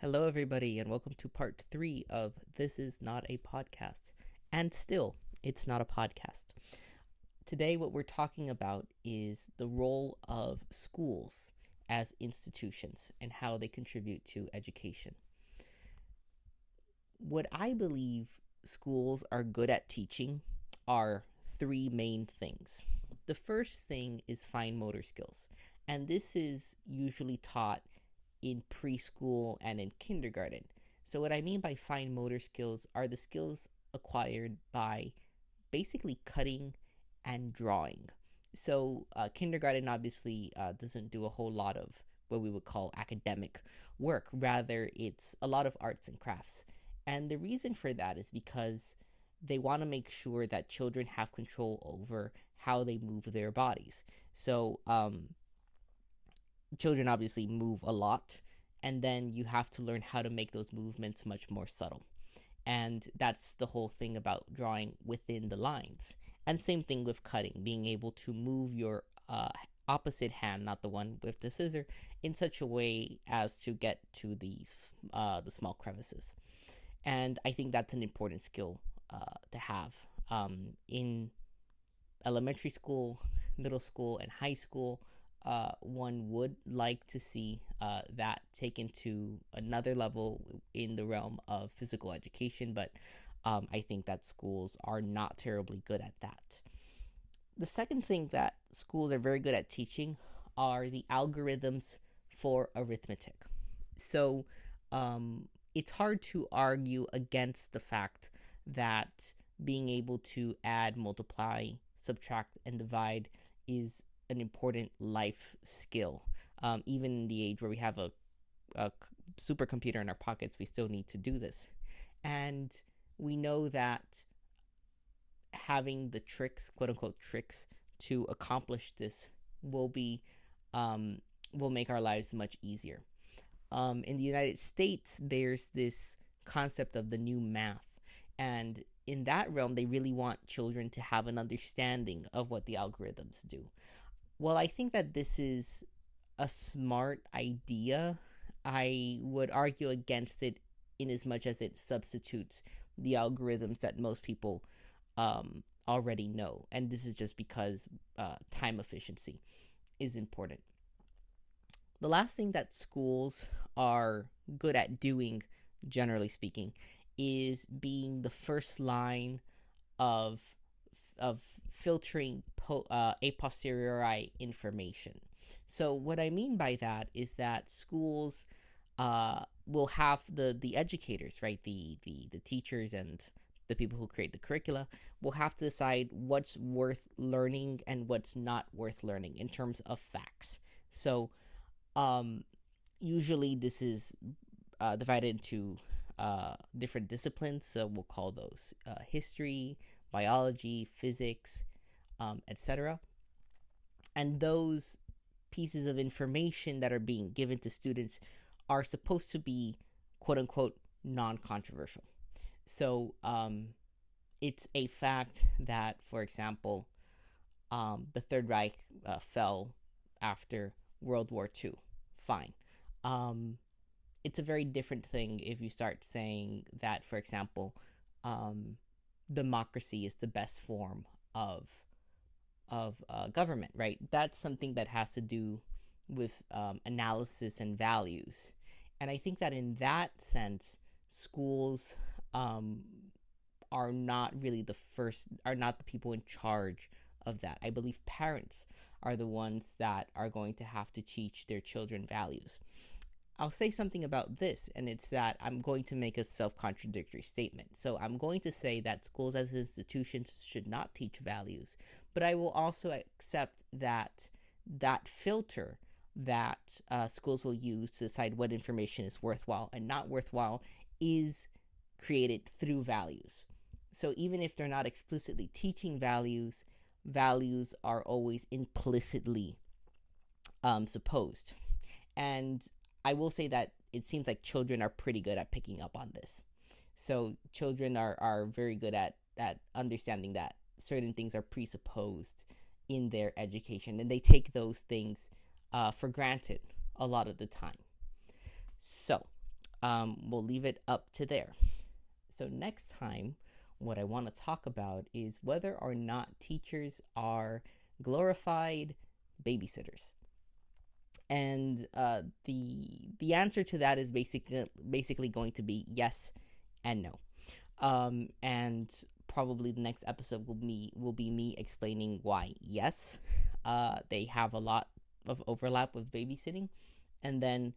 Hello, everybody, and welcome to part 3 of This Is Not a Podcast. And still, it's not a podcast. Today, what we're talking about is the role of schools as institutions and how they contribute to education. What I believe schools are good at teaching are three main things. The first thing is fine motor skills, and this is usually taught in preschool and in kindergarten. So, what I mean by fine motor skills are the skills acquired by basically cutting and drawing. So, kindergarten obviously doesn't do a whole lot of what we would call academic work. Rather, it's a lot of arts and crafts. And the reason for that is because they want to make sure that children have control over how they move their bodies. So, children obviously move a lot, and then you have to learn how to make those movements much more subtle. And that's the whole thing about drawing within the lines. And same thing with cutting, being able to move your opposite hand, not the one with the scissor, in such a way as to get to the small crevices. And I think that's an important skill to have in elementary school, middle school, and high school. One would like to see that taken to another level in the realm of physical education, but I think that schools are not terribly good at that. The second thing that schools are very good at teaching are the algorithms for arithmetic. So it's hard to argue against the fact that being able to add, multiply, subtract, and divide is an important life skill. Even in the age where we have a supercomputer in our pockets, we still need to do this. And we know that having the tricks, quote unquote tricks, to accomplish this will be will make our lives much easier. In the United States, there's this concept of the new math, and in that realm, they really want children to have an understanding of what the algorithms do. Well, I think that this is a smart idea. I would argue against it in as much as it substitutes the algorithms that most people already know. And this is just because time efficiency is important. The last thing that schools are good at doing, generally speaking, is being the first line of filtering a posteriori information. So what I mean by that is that schools will have the educators, right, the teachers and the people who create the curricula will have to decide what's worth learning and what's not worth learning in terms of facts. So usually this is divided into different disciplines. So we'll call those history, biology, physics, etc. And those pieces of information that are being given to students are supposed to be, quote unquote, non controversial. So it's a fact that, for example, the Third Reich fell after World War II. Fine. It's a very different thing if you start saying that, for example, democracy is the best form of government, right? That's something that has to do with analysis and values, and I think that in that sense, schools are not really are not the people in charge of that. I believe parents are the ones that are going to have to teach their children values. I'll say something about this, and it's that I'm going to make a self contradictory statement. So, I'm going to say that schools as institutions should not teach values, but I will also accept that filter that schools will use to decide what information is worthwhile and not worthwhile is created through values. So, even if they're not explicitly teaching values, values are always implicitly supposed. And I will say that it seems like children are pretty good at picking up on this. So children are very good at understanding that certain things are presupposed in their education, and they take those things for granted a lot of the time. So we'll leave it up to there. So next time, what I want to talk about is whether or not teachers are glorified babysitters. And the answer to that is basically going to be yes and no. And probably the next episode will be me explaining why yes, they have a lot of overlap with babysitting, and then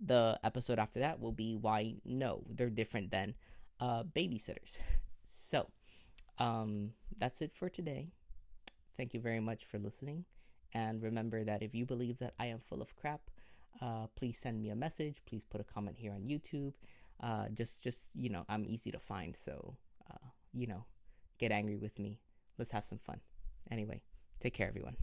the episode after that will be why no, they're different than babysitters. So that's it for today. Thank you very much for listening. And remember that if you believe that I am full of crap, please send me a message. Please put a comment here on YouTube. Just I'm easy to find, so get angry with me. Let's have some fun. Anyway, take care, everyone.